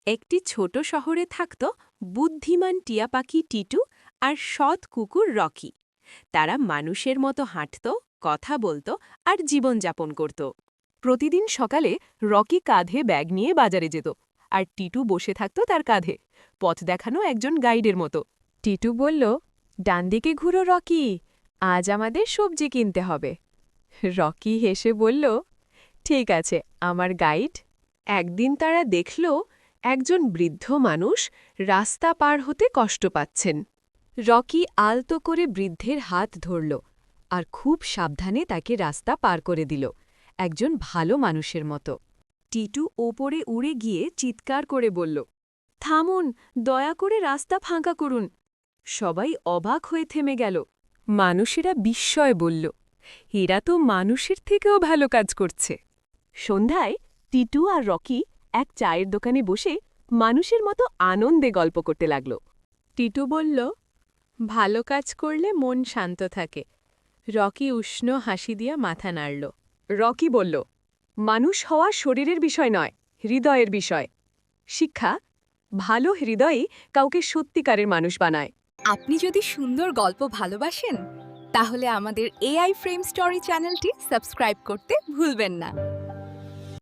একটি ছোট শহরে থাকত বুদ্ধিমান টিয়া পাখি টিটু আর সৎ কুকুর রকি। তারা মানুষের মতো হাঁটত, কথা বলত আর জীবনযাপন করত। প্রতিদিন সকালে রকি কাঁধে ব্যাগ নিয়ে বাজারে যেত, আর টিটু বসে থাকত তার কাঁধে, পথ দেখানো একজন গাইডের মতো। টিটু বলল, ডান দিকে ঘুরো রকি, আজ আমাদের সবজি কিনতে হবে। রকি হেসে বলল, ঠিক আছে আমার গাইড। একদিন তারা দেখল একজন বৃদ্ধ মানুষ রাস্তা পার হতে কষ্ট পাচ্ছেন। রকি আলতো করে বৃদ্ধের হাত ধরল আর খুব সাবধানে তাকে রাস্তা পার করে দিল, একজন ভালো মানুষের মতো। টিটু ওপরে উড়ে গিয়ে চিৎকার করে বলল, থামুন, দয়া করে রাস্তা ফাঁকা করুন। সবাই অবাক হয়ে থেমে গেল। মানুষেরা বিস্ময় বলল, এরা তো মানুষের থেকেও ভালো কাজ করছে। সন্ধ্যায় টিটু আর রকি এক চায়ের দোকানে বসে মানুষের মতো আনন্দে গল্প করতে লাগল। টিটু বলল, ভালো কাজ করলে মন শান্ত থাকে। রকি উষ্ণ হাসি দিয়া মাথা নাড়ল। রকি বলল, মানুষ হওয়া শরীরের বিষয় নয়, হৃদয়ের বিষয়। শিক্ষা, ভালো হৃদয়ই কাউকে সত্যিকারের মানুষ বানায়। আপনি যদি সুন্দর গল্প ভালোবাসেন তাহলে আমাদের এআই ফ্রেম স্টোরি চ্যানেলটি সাবস্ক্রাইব করতে ভুলবেন না।